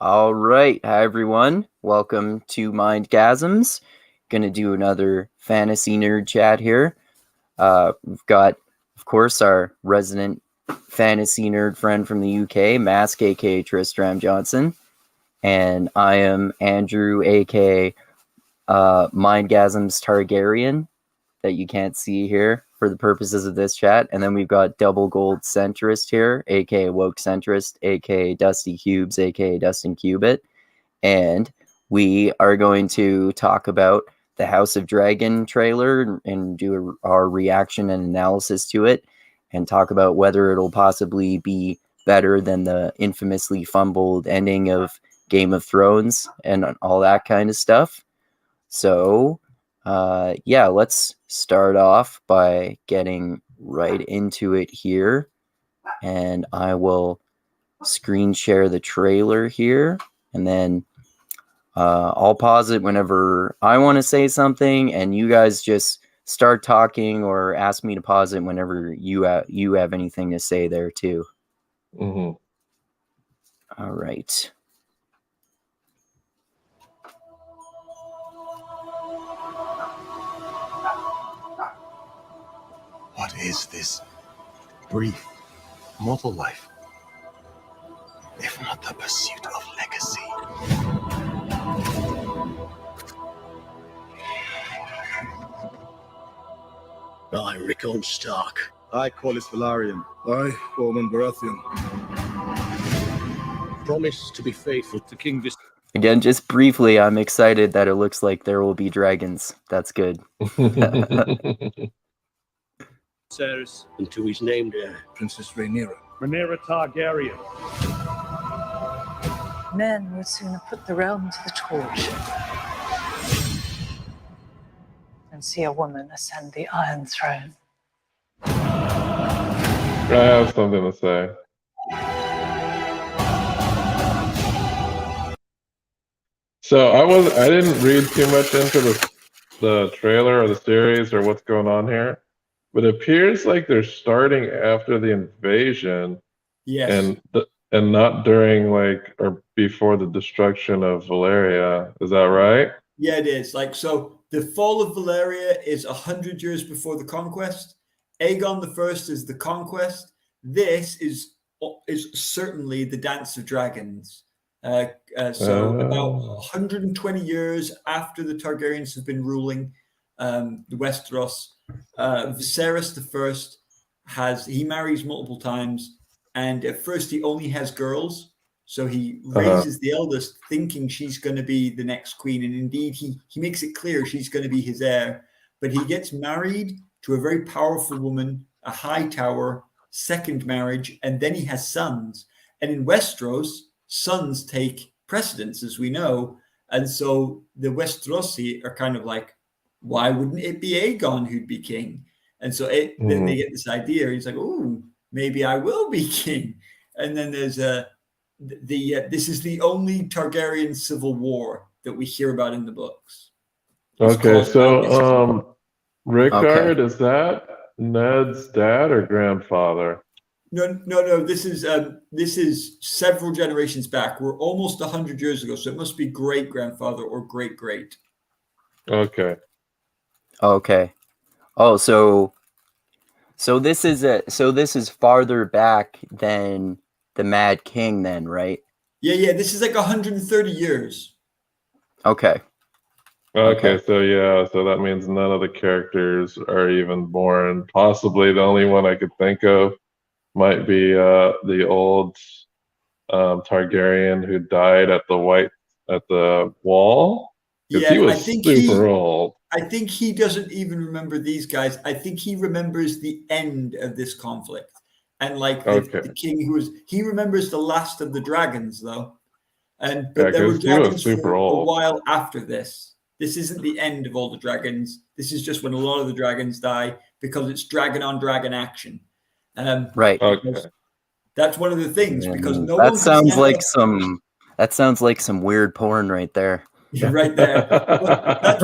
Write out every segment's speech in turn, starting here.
All right. Hi, everyone. Welcome to Mindgasms. Gonna do another fantasy nerd chat here. We've got, of course, our resident fantasy nerd friend from the UK, Mask AKA Tristram Johnson. And I am Andrew AKA Mindgasms Targaryen, that you can't see here for the purposes of this chat. And then we've got Double Gold Centrist here, aka Woke Centrist, aka Dusty Cubes, aka Dustin Cubit. And we are going to talk about the House of Dragon trailer and do our reaction and analysis to it, and talk about whether it'll possibly be better than the infamously fumbled ending of Game of Thrones and all that kind of stuff. So let's start off by getting right into it here. And I will screen share the trailer here, and then I'll pause it whenever I want to say something, and you guys just start talking or ask me to pause it whenever you have anything to say there too. Mm-hmm. All right. What is this brief mortal life, if not the pursuit of legacy? I, Rickon Stark. I, Corlys Velaryon. I, Bowman Baratheon. Promise to be faithful to King Vis. Again, just briefly, I'm excited that it looks like there will be dragons. That's good. Cerys, and to his named heir, Princess Rhaenyra. Rhaenyra Targaryen. Men would sooner put the realm to the torch than see a woman ascend the Iron Throne. I have something to say. So I didn't read too much into the trailer or the series or what's going on here, but it appears like they're starting after the invasion. Yes. And not during or before the destruction of Valyria. Is that right? Yeah, it is. So the fall of Valyria is 100 years before the conquest. Aegon the First is the conquest. This is certainly the Dance of Dragons. About 120 years after the Targaryens have been ruling the Westeros, Viserys the First he marries multiple times. And at first he only has girls. So he raises the eldest thinking she's going to be the next queen. And indeed, he makes it clear she's going to be his heir. But he gets married to a very powerful woman, a high tower, second marriage, and then he has sons. And in Westeros, sons take precedence, as we know. And so the Westerosi are kind of like, why wouldn't it be Aegon who'd be king? And so then they get this idea. He's like, oh, maybe I will be king. And then there's this is the only Targaryen civil war that we hear about in the books. Okay, so Rickard, is that Ned's dad or grandfather? No. This is several generations back. We're almost 100 years ago, so it must be great grandfather or great great. Okay. Oh, so this is farther back than the Mad King, then, right? Yeah. This is 130 years. Okay. So that means none of the characters are even born. Possibly the only one I could think of might be the old Targaryen who died at the wall. Yeah, he was super old. I think he doesn't even remember these guys. I think he remembers the end of this conflict. And the king he remembers the last of the dragons, though. But there were dragons for a while after this. This isn't the end of all the dragons. This is just when a lot of the dragons die because it's dragon on dragon action. Right. Okay. That's one of the things because no that one sounds like some weird porn right there. Right there. That's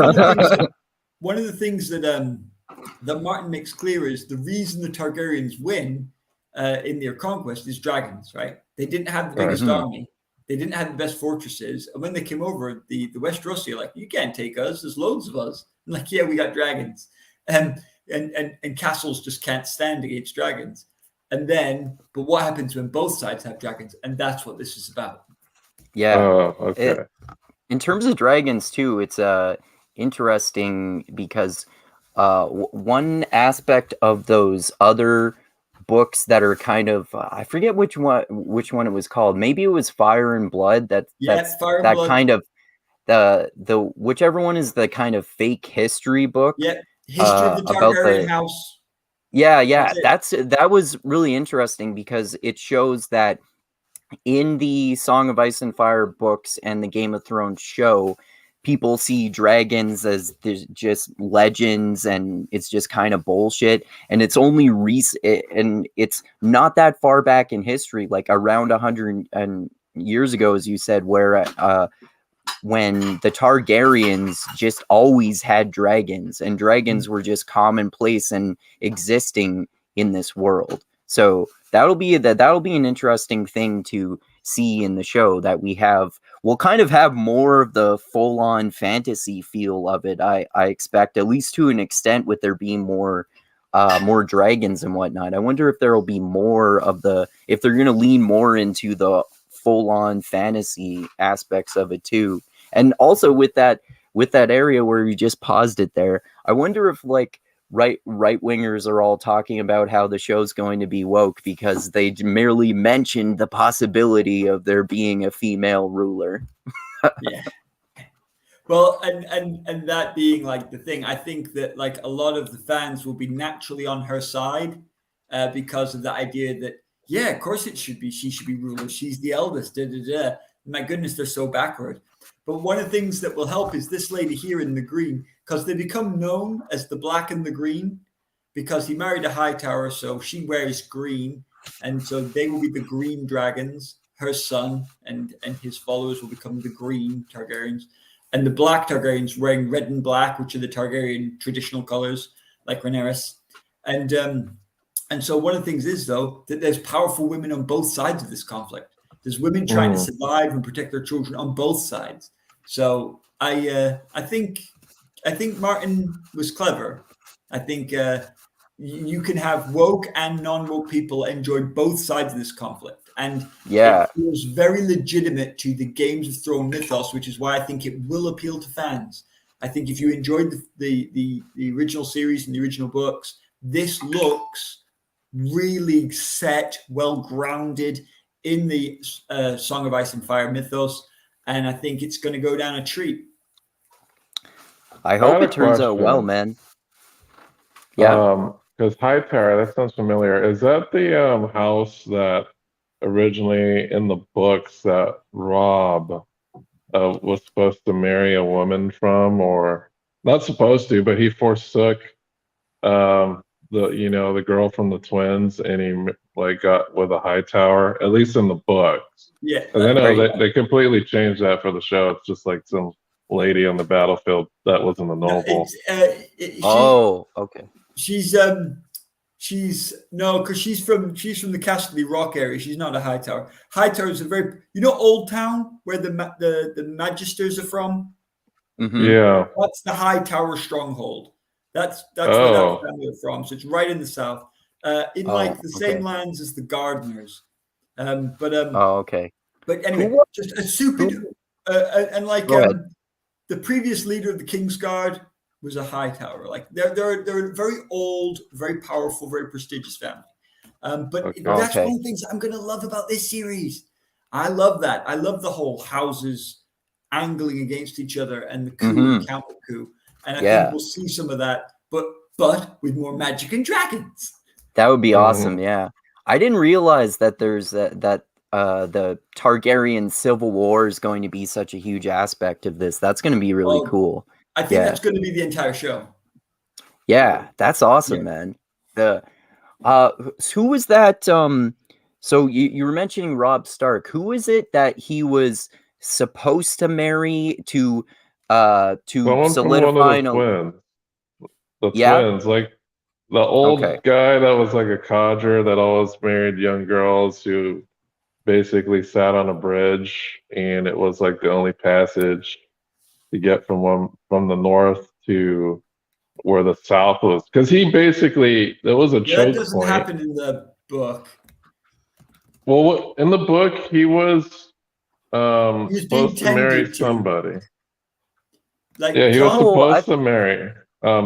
one of the things that Martin makes clear is the reason the Targaryens win in their conquest is dragons, right? They didn't have the biggest army, they didn't have the best fortresses. And when they came over, the Westerosi are like, you can't take us. There's loads of us. I'm like, yeah, we got dragons. And castles just can't stand against dragons. And then, but what happens when both sides have dragons? And that's what this is about. Yeah. Oh, okay. In terms of dragons too, it's interesting because one aspect of those other books that are kind of I forget which one it was called. Maybe it was Fire and Blood. That's Fire and that Blood. kind of the whichever one is the kind of fake history book. Yeah, history of the Targaryen house. Yeah, that was really interesting because it shows that in the Song of Ice and Fire books and the Game of Thrones show, people see dragons as just legends and it's just kind of bullshit. And it's only recent, and it's not that far back in history, like around 100 years ago, as you said, where when the Targaryens just always had dragons, and dragons were just commonplace and existing in this world. So that'll be an interesting thing to see in the show, that we'll kind of have more of the full-on fantasy feel of it. I expect, at least to an extent, with there being more dragons and whatnot. I wonder if there'll be more of if they're going to lean more into the full-on fantasy aspects of it too. And also with that area where you just paused it there, I wonder if like right wingers are all talking about how the show's going to be woke because they merely mentioned the possibility of there being a female ruler. Yeah. Well, and that being like the thing, I think that like a lot of the fans will be naturally on her side because of the idea that, yeah, of course she should be ruler. She's the eldest. My goodness, they're so backward. But one of the things that will help is this lady here in the green, because they become known as the Black and the Green, because he married a Hightower, so she wears green, and so they will be the Green Dragons. Her son and his followers will become the Green Targaryens, and the Black Targaryens wearing red and black, which are the Targaryen traditional colors, like Rhaenyra. And so one of the things is, though, that there's powerful women on both sides of this conflict. There's women trying to survive and protect their children on both sides. So I think Martin was clever. I think you can have woke and non-woke people enjoy both sides of this conflict. And it feels very legitimate to the Games of Thrones mythos, which is why I think it will appeal to fans. I think if you enjoyed the original series and the original books, this looks really set, well-grounded in the Song of Ice and Fire mythos. And I think it's going to go down a treat. I hope it turns out well, man. Yeah. Because Hightower, that sounds familiar. Is that the house that originally in the books that Rob was supposed to marry a woman from, or not supposed to, but he forsook the girl from the twins, and he like got with a Hightower, at least in the books. Yeah. And I know they completely changed that for the show. It's just like some lady on the battlefield that wasn't a noble. Okay. She's because she's from the Casterly Rock area. She's not a Hightower. Hightower is a very Old Town where the Magisters are from. Mm-hmm. Yeah, that's the Hightower stronghold. That's where that family are from. So it's right in the south, the same lands as the Gardeners. Okay. But anyway, just a super the previous leader of the Kingsguard was a Hightower. Like they're a very old, very powerful, very prestigious family. That's one of the things I'm going to love about this series. I love that. I love the whole houses angling against each other and the coup and counter coup. And I think we'll see some of that, but with more magic and dragons. That would be awesome. Yeah, I didn't realize that there's the Targaryen civil war is going to be such a huge aspect of this. That's going to be really cool. I think that's going to be the entire show. Yeah, that's awesome, man. Who was that? So you were mentioning Robb Stark. Who is it that he was supposed to marry to solidify the twins, like the old guy that was like a codger that always married young girls who basically sat on a bridge, and it was like the only passage to get from the north to where the south was, because he basically, there was a Yeah, that choke doesn't point. happen in the book. Well, in the book, he was He's being supposed to marry tended to. somebody. Like Yeah, he was John, supposed to marry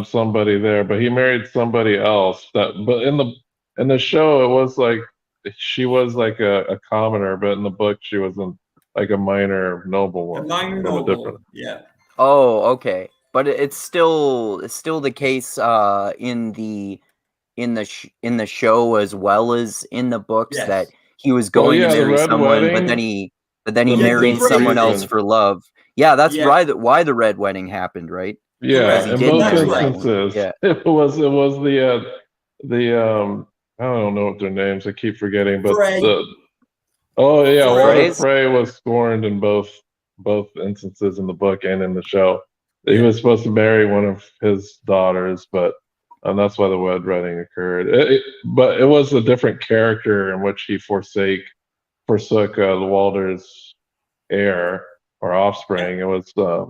somebody there, but he married somebody else. But in the show, it was like she was like a commoner, but in the book, she wasn't, like a minor a noblewoman minor from a noble. different. Yeah. Oh, okay. But it's still the case in the show as well as in the books Yes. that he was Well, going yeah, to the marry Red someone, Wedding. but then he Yeah, married the someone else reason. for love. Yeah, that's Yeah. why the red wedding happened, right? Yeah, Correct. He in did both That's marry that right. one. instances, Yeah. it was the I don't know what their names, I keep forgetting, but Frey. oh yeah, Walter Freys? Frey was scorned in both instances in the book and in the show. He Yeah. was supposed to marry one of his daughters, but that's why the red wedding occurred. But it was a different character in which he forsook Walter's heir or offspring. It was a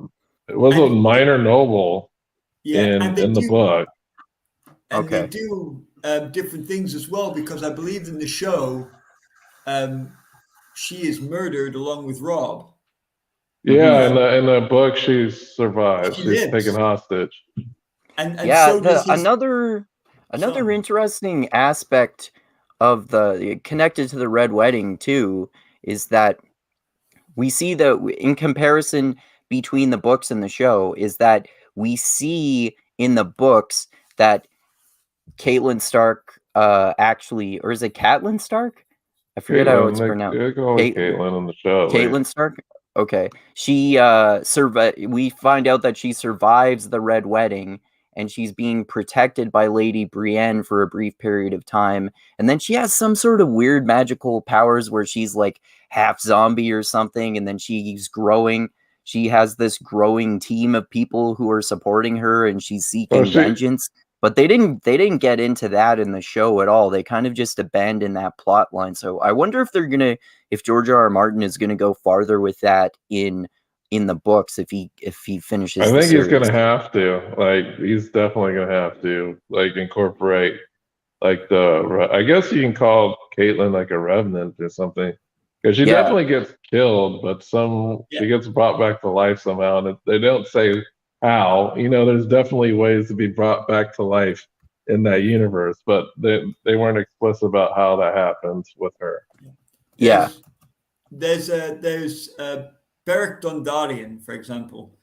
And minor noble yeah, and in the book. And they Okay. do different things as well, because I believe in the show, she is murdered along with Rob. Yeah, Mhm. in the book, she survives. She She's lives. taken hostage. And Yeah, so does his another son. interesting aspect of the connected to the red wedding too is that we see that in comparison between the books and the show is that we see in the books that Caitlin Stark actually, or is it Catelyn Stark? I forget how it's pronounced. They go with Kate, Caitlin in the show. Caitlin Stark. Okay, she we find out that she survives the red wedding, and she's being protected by Lady Brienne for a brief period of time, and then she has some sort of weird magical powers where she's like half zombie or something, and then she's growing. She has this growing team of people who are supporting her, and she's seeking vengeance. But they didn't get into that in the show at all. They kind of just abandoned that plot line. So I wonder if George R.R. Martin is gonna go farther with that in the books if he finishes. I the think he's series. gonna have to. Like, he's definitely gonna have to incorporate I guess you can call Caitlin like a revenant or something, because she definitely gets killed, but she gets brought back to life somehow, and they don't say how. There's definitely ways to be brought back to life in that universe, but they weren't explicit about how that happens with her. Yeah. There's Beric Dondarrion, for example,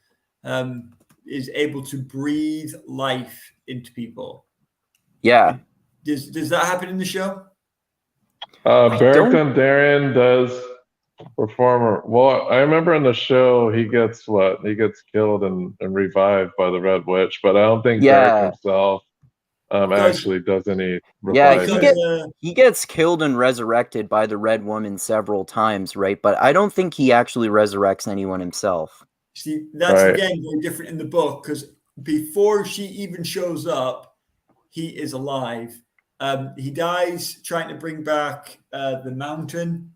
is able to breathe life into people. Yeah. Does that happen in the show? Beric Dondarrion does perform. Well, I remember in the show he gets killed and revived by the Red Witch, but I don't think Beric himself actually does any reviving. Yeah, he gets killed and resurrected by the Red Woman several times, right? But I don't think he actually resurrects anyone himself. See, that's again very different in the book, because before she even shows up, he is alive. He dies trying to bring back the mountain.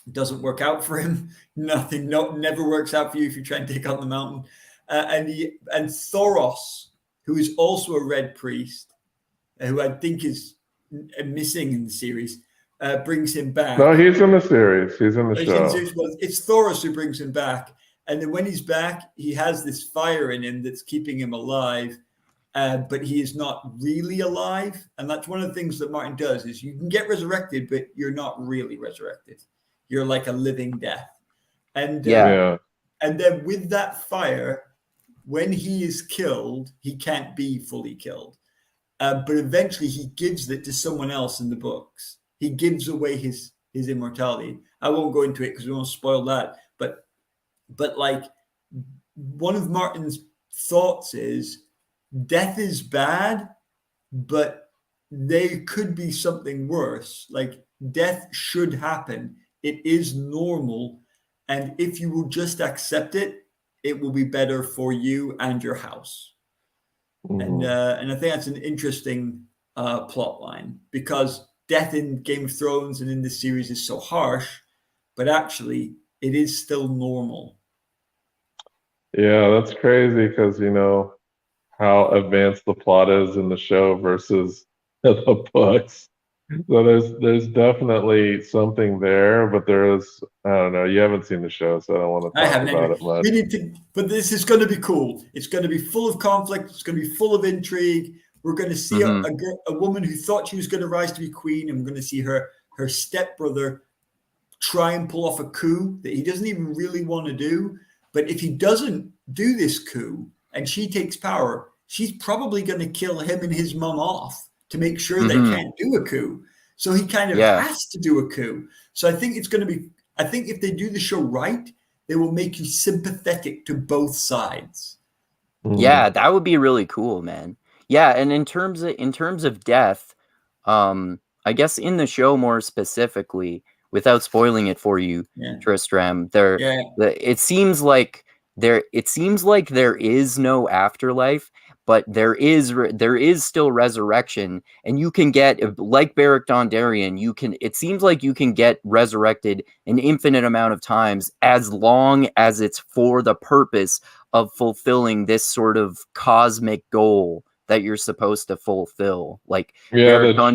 It doesn't work out for him. Never works out for you if you try and take on the mountain. And Thoros, who is also a red priest, who I think is missing in the series, brings him back. No, he's in the series. He's in the show. Well, it's Thoros who brings him back. And then when he's back, he has this fire in him that's keeping him alive. But he is not really alive. And that's one of the things that Martin does, is you can get resurrected, but you're not really resurrected. You're like a living death. And and then with that fire, when he is killed, he can't be fully killed. But eventually he gives it to someone else in the books. He gives away his immortality. I won't go into it because we won't spoil that. But like, one of Martin's thoughts is death is bad, but there could be something worse. Like, death should happen. It is normal. And if you will just accept it, it will be better for you and your house. Mm-hmm. And I think that's an interesting plot line, because death in Game of Thrones and in this series is so harsh but actually it is still normal. Yeah, that's crazy because how advanced the plot is in the show versus the books. So there's definitely something there, but there is, I don't know. You haven't seen the show, so I don't want to I talk haven't about anyway. it much. We need to, but this is going to be cool. It's going to be full of conflict. It's going to be full of intrigue. We're going to see a woman who thought she was going to rise to be queen, and we're going to see her stepbrother try and pull off a coup that he doesn't even really want to do. But if he doesn't do this coup and she takes power, she's probably going to kill him and his mum off to make sure they can't do a coup. So he kind of has to do a coup. So I think it's going to be, I think if they do the show right, they will make you sympathetic to both sides. Yeah, that would be really cool, man. Yeah, and in terms of death, I guess in the show more specifically, without spoiling it for you, Tristram, it seems like there is no afterlife, but there is still resurrection, and you can get, like Beric Dondarrion, it seems like you can get resurrected an infinite amount of times as long as it's for the purpose of fulfilling this sort of cosmic goal that you're supposed to fulfill. Like, the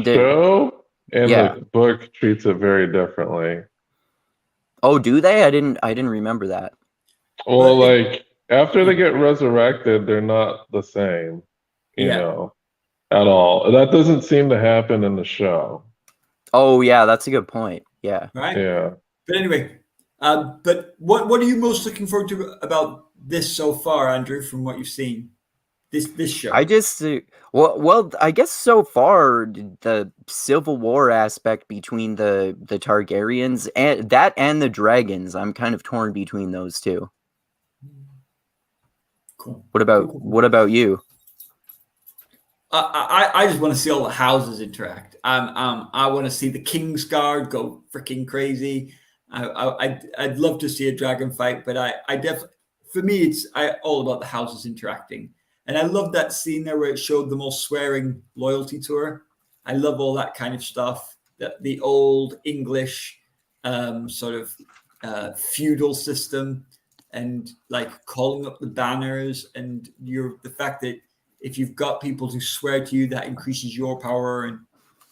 show and the book treats it very differently. Oh, do they? I didn't remember that. Well, like after they get resurrected, they're not the same, you know, at all. That doesn't seem to happen in the show. Oh yeah, that's a good point. Yeah. Right. Yeah. But anyway, but what are you most looking forward to about this so far, Andrew, from what you've seen? This show. I just I guess so far the civil war aspect between the Targaryens and the dragons, I'm kind of torn between those two. Cool. What about you? I just want to see all the houses interact. I want to see the Kingsguard go freaking crazy. I'd love to see a dragon fight, but I definitely, for me, it's all about the houses interacting. And I love that scene there where it showed them all swearing loyalty to her. I love all that kind of stuff. The old English sort of feudal system, and like calling up the banners, and the fact that if you've got people who swear to you, that increases your power. And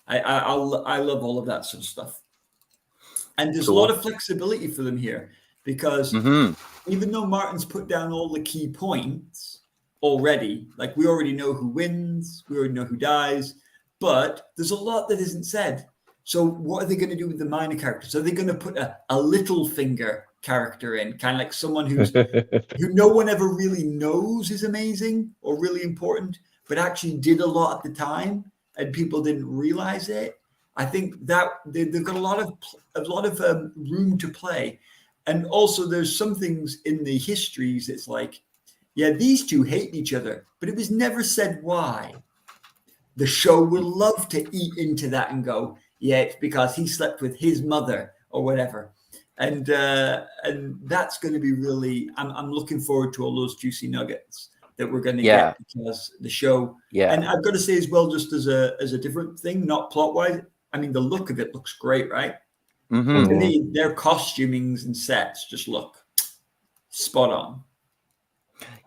I love all of that sort of stuff. And there's a lot of flexibility for them here, because even though Martin's put down all the key points already, like we already know who wins, we already know who dies, but there's a lot that isn't said. So what are they going to do with the minor characters? Are they going to put a little finger character in, kind of like someone who no one ever really knows is amazing or really important, but actually did a lot at the time and people didn't realize it? I think that they've got a lot of room to play. And also there's some things in the histories, it's like, yeah, these two hate each other, but it was never said why. The show will love to eat into that and go, yeah, it's because he slept with his mother or whatever. And that's going to be really, I'm looking forward to all those juicy nuggets that we're going to get, because the show, and I've got to say as well, just as a different thing, not plot wise, I mean, the look of it looks great, right? To me, their costumings and sets just look spot on.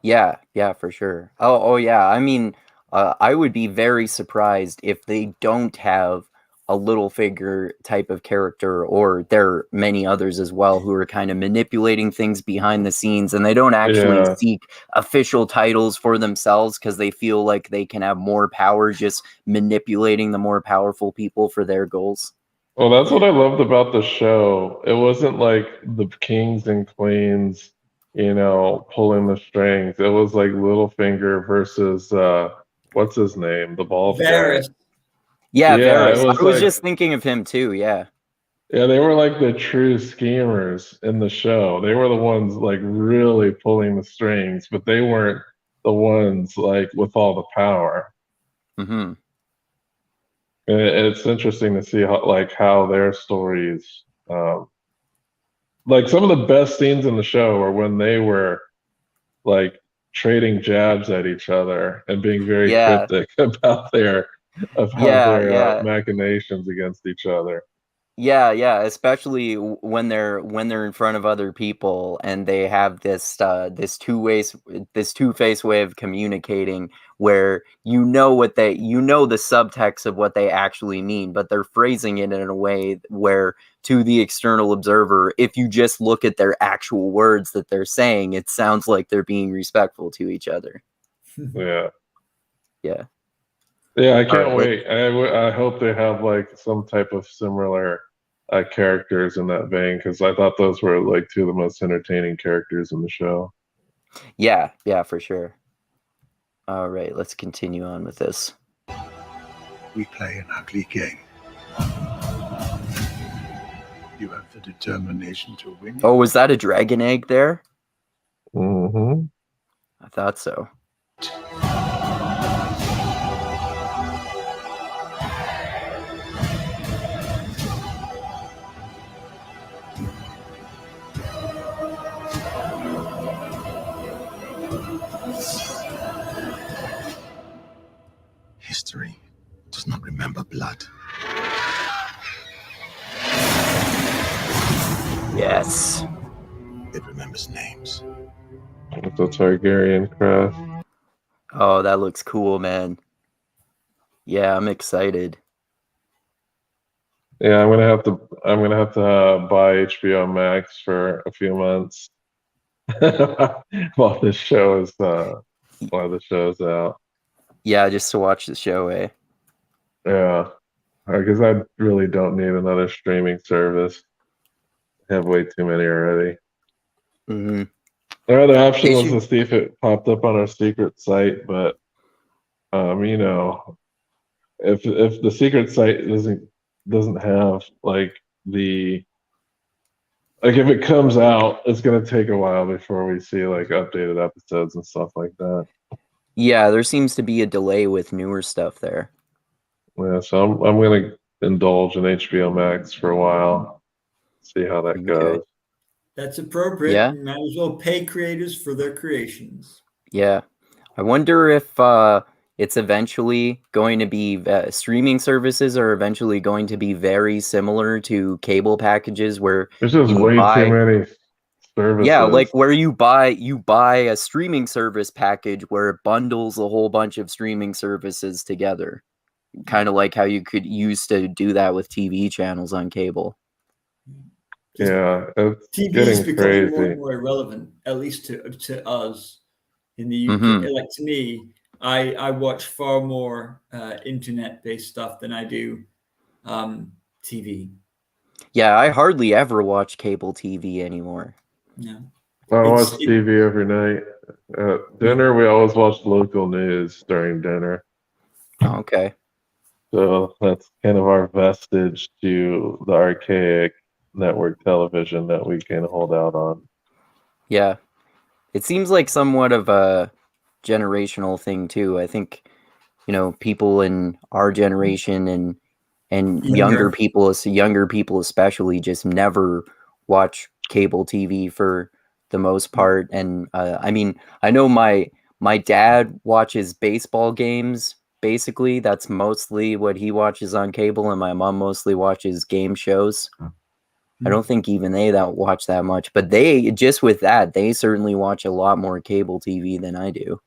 Yeah, for sure. Oh yeah. I mean, I would be very surprised if they don't have a little figure type of character, or there are many others as well who are kind of manipulating things behind the scenes, and they don't actually seek official titles for themselves because they feel like they can have more power just manipulating the more powerful people for their goals. Well, that's what I loved about the show. It wasn't like the kings and queens, pulling the strings. It was like Littlefinger versus what's his name, the bald guy. Yeah, Varys. I was just thinking of him too. Yeah, they were like the true schemers in the show. They were the ones like really pulling the strings, but they weren't the ones like with all the power. And it's interesting to see how their stories. Like some of the best scenes in the show are when they were like trading jabs at each other and being very cryptic about their machinations against each other. Yeah, especially when they're in front of other people and they have this two-faced way of communicating where the subtext of what they actually mean, but they're phrasing it in a way where to the external observer, if you just look at their actual words that they're saying, it sounds like they're being respectful to each other. Yeah. Yeah. Yeah, I can't wait. I hope they have like some type of similar characters in that vein, because I thought those were like two of the most entertaining characters in the show. Yeah, for sure. All right, let's continue on with this. We play an ugly game. You have the determination to win. Oh, was that a dragon egg there? Mm-hmm. I thought so. History does not remember blood. Yes. It remembers names. It's a Targaryen crest. Oh, that looks cool, man. Yeah, I'm excited. Yeah, I'm gonna have to buy HBO Max for a few months while the show's out. Yeah, just to watch the show, eh? Yeah, because I really don't need another streaming service. I have way too many already. Mm-hmm. The other option was to see if it popped up on our secret site, but you know, if the secret site doesn't have like if it comes out, it's gonna take a while before we see like updated episodes and stuff like that. Yeah, there seems to be a delay with newer stuff there. Yeah, so I'm gonna indulge in HBO Max for a while, see how that goes. That's appropriate. Yeah. You might as well pay creators for their creations. Yeah. I wonder if it's eventually going to be streaming services are eventually going to be very similar to cable packages where there's just way too many services. Yeah, like where you buy a streaming service package where it bundles a whole bunch of streaming services together. Kind of like how you could use to do that with TV channels on cable. Yeah, it's TV getting is becoming crazy. more and more irrelevant, at least to us in the UK. Mm-hmm. Like to me, I watch far more internet-based stuff than I do TV. Yeah, I hardly ever watch cable TV anymore. Yeah, I watch TV every night. At dinner, we always watch local news during dinner. Oh, okay. So that's kind of our vestige to the archaic network television that we can hold out on. Yeah. It seems like somewhat of a generational thing too. I think, people in our generation and younger people especially just never watch cable TV for the most part. And I mean, I know my dad watches baseball games. Basically, that's mostly what he watches on cable, and my mom mostly watches game shows. I don't think even they watch that much, but they certainly watch a lot more cable TV than I do.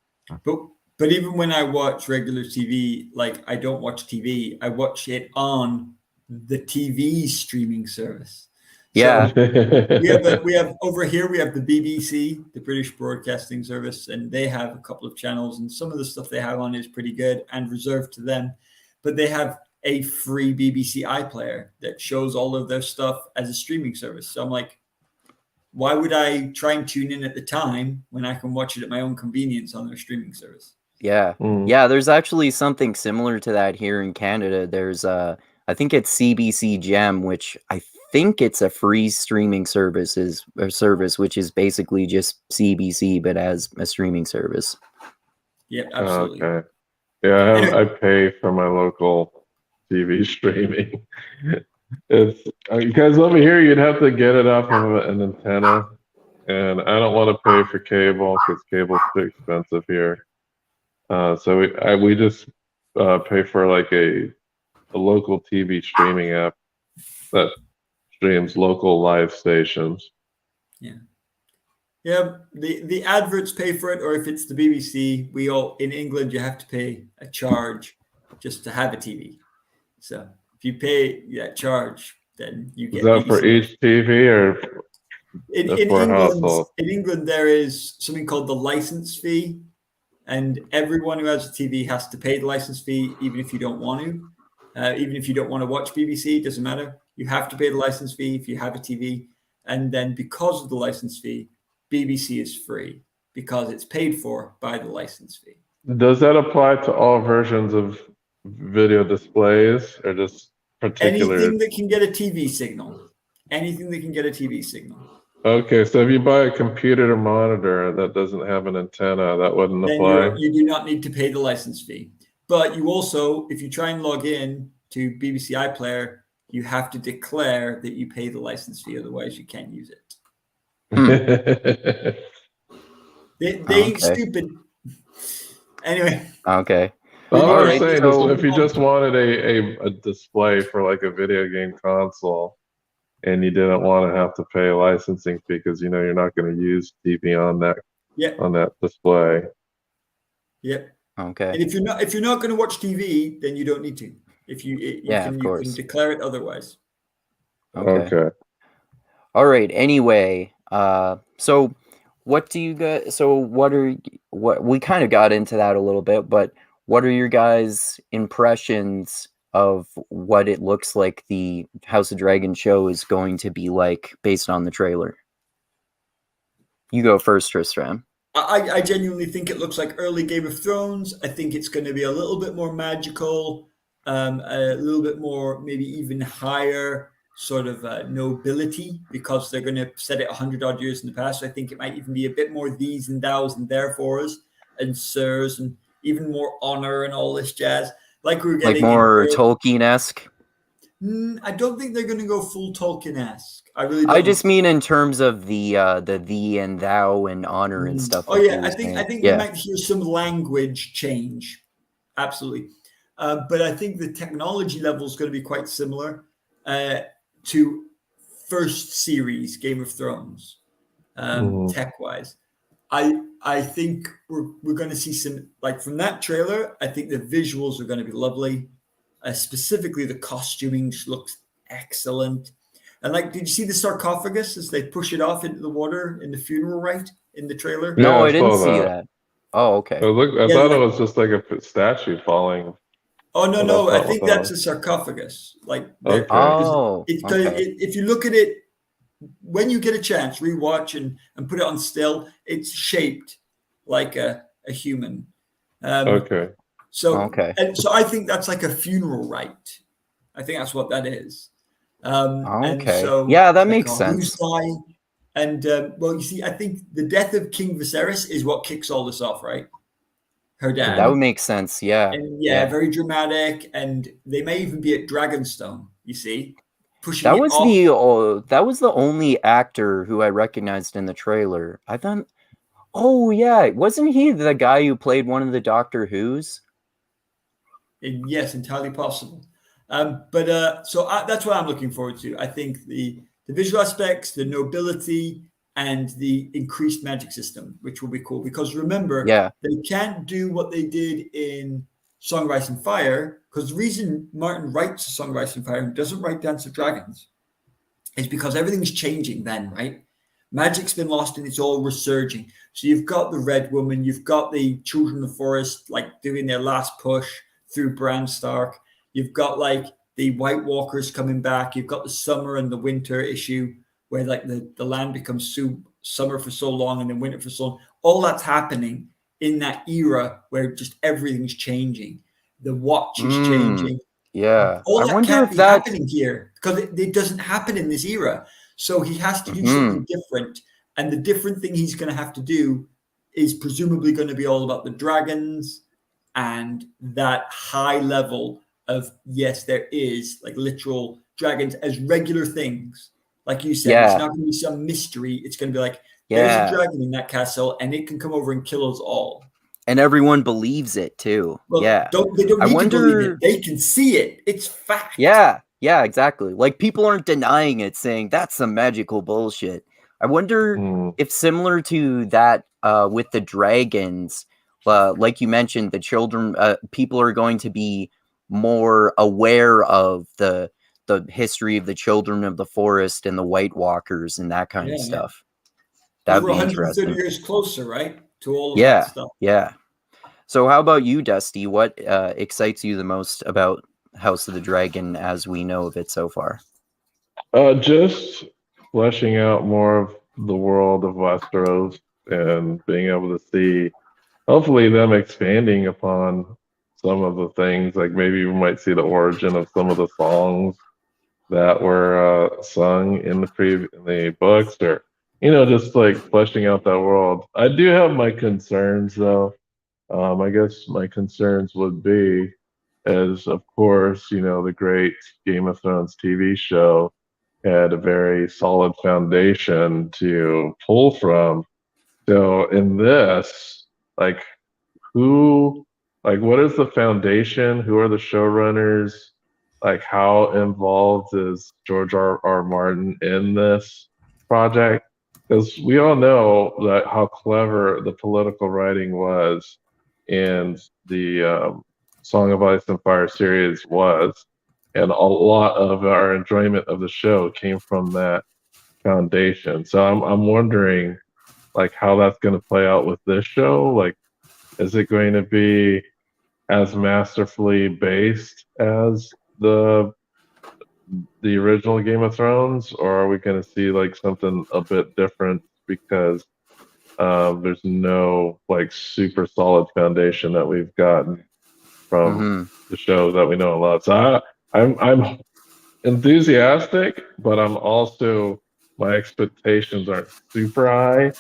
But even when I watch regular TV, like I don't watch TV, I watch it on the TV streaming service. Yeah. So we have over here, we have the BBC, the British Broadcasting Service, and they have a couple of channels, and some of the stuff they have on is pretty good and reserved to them. But they have a free BBC iPlayer that shows all of their stuff as a streaming service. So I'm like, why would I try and tune in at the time when I can watch it at my own convenience on their streaming service? Yeah. Yeah, there's actually something similar to that here in Canada. There's I think it's CBC Gem, which I think it's a free streaming service, which is basically just CBC but as a streaming service. Yeah, absolutely. Okay. Yeah, I pay for my local TV streaming. It's because over here you'd have to get it off of an antenna, and I don't want to pay for cable because cable's too expensive here. So we just pay for like a local TV streaming app that streams local live stations. Yeah, the adverts pay for it, or if it's the BBC, in England you have to pay a charge just to have a TV. So if you pay that charge, then you get. Is that BBC. for each TV or in for England? household? In England, there is something called the license fee, and everyone who has a TV has to pay the license fee, even if you don't want to. Even if you don't want to watch BBC, it doesn't matter. You have to pay the license fee if you have a TV, and then because of the license fee, BBC is free because it's paid for by the license fee. Does that apply to all versions of video displays or just particular? Anything that can get a TV signal. Anything that can get a TV signal. Okay, so if you buy a computer or monitor that doesn't have an antenna, that wouldn't apply? You do not need to pay the license fee. But you also, if you try and log in to BBC iPlayer, you have to declare that you pay the license fee, otherwise you can't use it. They ain't stupid. Anyway. Okay. All I'm saying is if you just wanted a display for like a video game console and you didn't want to have to pay a licensing fee because you're not going to use TV on that display. Yep. Okay. And if you're not going to watch TV, then you don't need to. If you can declare it otherwise. Okay. All right. Anyway, so what do you guys? So what we kind of got into that a little bit, but what are your guys' impressions of what it looks like the House of Dragon show is going to be like based on the trailer? You go first, Tristram. I genuinely think it looks like early Game of Thrones. I think it's going to be a little bit more magical, a little bit more, maybe even higher sort of nobility, because they're going to set it 100 odd years in the past. So I think it might even be a bit more these and thous and therefores and sirs and even more honor and all this jazz. Like we were getting like more Tolkien-esque. I don't think they're going to go full Tolkien-esque. I really don't. I just mean in terms of the thee and thou and honor and stuff. Oh yeah, I think we might hear some language change. Absolutely. But I think the technology level is going to be quite similar to first series Game of Thrones, tech-wise. I think we're going to see some, like from that trailer, I think the visuals are going to be lovely. Specifically, the costuming looks excellent. And like, did you see the sarcophagus as they push it off into the water in the funeral rite in the trailer? No, I didn't see that. Oh, okay. I thought it was just like a statue falling. Oh, no. I think that's a sarcophagus. Like, okay. If you look at it, when you get a chance, rewatch and put it on still, it's shaped like a human. Okay. So I think that's like a funeral rite. I think that's what that is. Okay. So, yeah, that makes sense. And well, you see, I think the death of King Viserys is what kicks all this off, right? Her dad. That would make sense. Yeah. And very dramatic, and they may even be at Dragonstone. You see, pushing. That was the only actor who I recognized in the trailer. I thought, oh yeah, wasn't he the guy who played one of the Doctor Who's? Yes, entirely possible. So that's what I'm looking forward to. I think the visual aspects, the nobility, and the increased magic system, which will be cool. Because remember, they can't do what they did in Song of Ice and Fire, because the reason Martin writes Song of Ice and Fire and doesn't write Dance of Dragons is because everything's changing then, right? Magic's been lost and it's all resurging. So you've got the Red Woman, you've got the Children of the Forest, like doing their last push through Bran Stark. You've got like the White Walkers coming back. You've got the summer and the winter issue where like the land becomes summer for so long and then winter for so long. All that's happening in that era where just everything's changing. The watch is changing. Yeah. All that can't be happening here because it doesn't happen in this era. So he has to do something different. And the different thing he's going to have to do is presumably going to be all about the dragons and that high level of, yes, there is like literal dragons as regular things. Like you said, it's not going to be some mystery. It's going to be like, there's a dragon in that castle and it can come over and kill us all. And everyone believes it too. Well, they don't need to believe it. They can see it. It's fact. Yeah. Yeah, exactly. Like, people aren't denying it, saying that's some magical bullshit. I wonder if similar to that with the dragons, like you mentioned, the children, people are going to be more aware of the history of the children of the forest and the White Walkers and that kind of stuff. That'd We're be 130 interesting. years closer, right? To all of Yeah, that stuff. yeah. So how about you, Dusty? What excites you the most about House of the Dragon as we know of it so far? Just fleshing out more of the world of Westeros and being able to see, hopefully, them expanding upon some of the things. Like maybe we might see the origin of some of the songs that were sung in the books, or just like fleshing out that world. I do have my concerns, though. I guess my concerns would be, as of course, the great Game of Thrones TV show had a very solid foundation to pull from. So in this, like, who, like, what is the foundation? Who are the showrunners? Like, how involved is George R.R. Martin in this project? Because we all know that how clever the political writing was in the Song of Ice and Fire series was, and a lot of our enjoyment of the show came from that foundation. So I'm wondering, like, how that's going to play out with this show. Like, is it going to be as masterfully based as the original Game of Thrones, or are we going to see like something a bit different because there's no like super solid foundation that we've gotten from the shows that we know and love? So I'm enthusiastic, but I'm also, my expectations aren't super high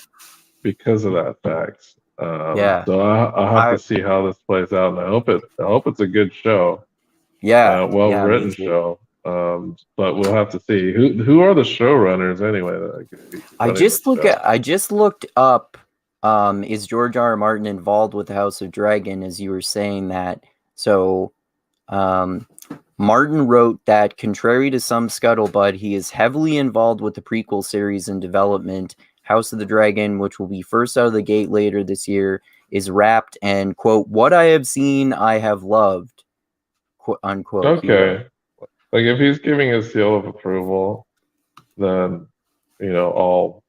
because of that fact. So I'll have to see how this plays out, and I hope it's a good show. Well written show. But we'll have to see who are the showrunners anyway. I just looked up. Is George R.R. Martin involved with the House of Dragon? As you were saying that, so Martin wrote that, contrary to some scuttlebutt, he is heavily involved with the prequel series in development. House of the Dragon, which will be first out of the gate later this year, is wrapped, and quote, "What I have seen, I have loved," quote unquote. Okay, like if he's giving a seal of approval, then I'll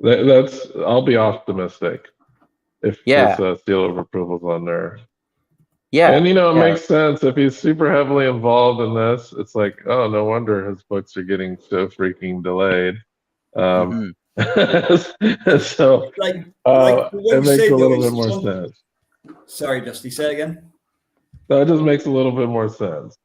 be optimistic if this seal of approval's on there. Yeah, and it makes sense if he's super heavily involved in this. It's like, oh, no wonder his books are getting so freaking delayed. So it makes a little bit more sense. Sorry, Dusty, say it again. That just makes a little bit more sense.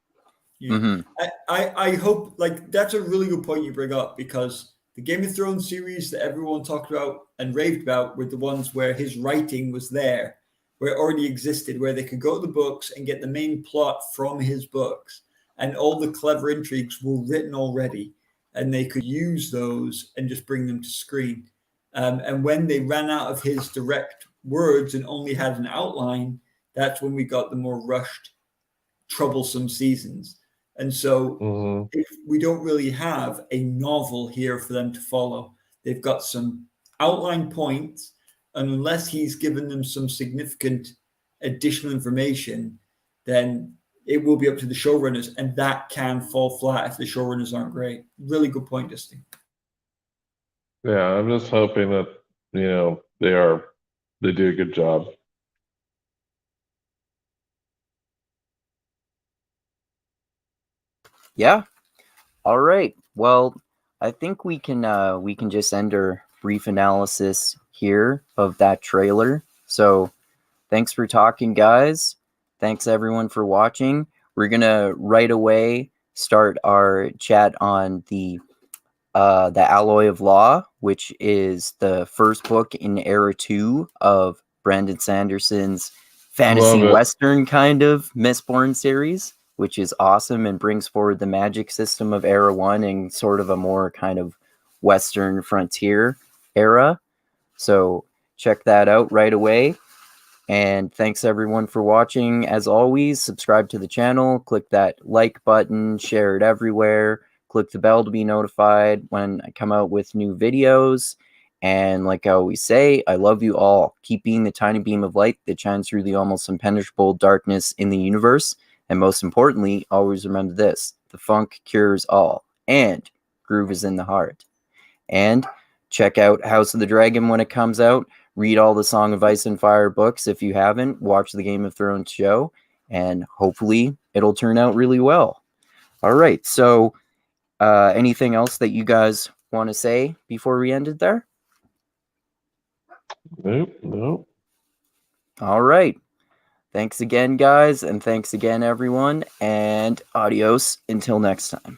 Yeah. I hope, like, that's a really good point you bring up, because the Game of Thrones series that everyone talked about and raved about were the ones where his writing was there, where it already existed, where they could go to the books and get the main plot from his books, and all the clever intrigues were written already, and they could use those and just bring them to screen. And when they ran out of his direct words and only had an outline, that's when we got the more rushed, troublesome seasons. And so if we don't really have a novel here for them to follow, they've got some outline points, and unless he's given them some significant additional information, then it will be up to the showrunners, and that can fall flat if the showrunners aren't great. Really good point, Dustin. Yeah, I'm just hoping that they do a good job. Yeah. All right. Well, I think we can just end our brief analysis here of that trailer. So, thanks for talking, guys. Thanks everyone for watching. We're gonna right away start our chat on the Alloy of Law, which is the first book in Era 2 of Brandon Sanderson's fantasy western kind of Mistborn series, which is awesome and brings forward the magic system of Era 1 and sort of a more kind of western frontier era. So check that out right away. And thanks everyone for watching. As always, subscribe to the channel, click that like button, share it everywhere, click the bell to be notified when I come out with new videos. And like I always say, I love you all. Keep being the tiny beam of light that shines through the almost impenetrable darkness in the universe. And most importantly, always remember this: the funk cures all, and groove is in the heart. And check out House of the Dragon when it comes out. Read all the Song of Ice and Fire books if you haven't. Watch the Game of Thrones show, and hopefully it'll turn out really well. All right, so anything else that you guys want to say before we end it there? Nope. All right. Thanks again, guys, and thanks again, everyone, and adios until next time.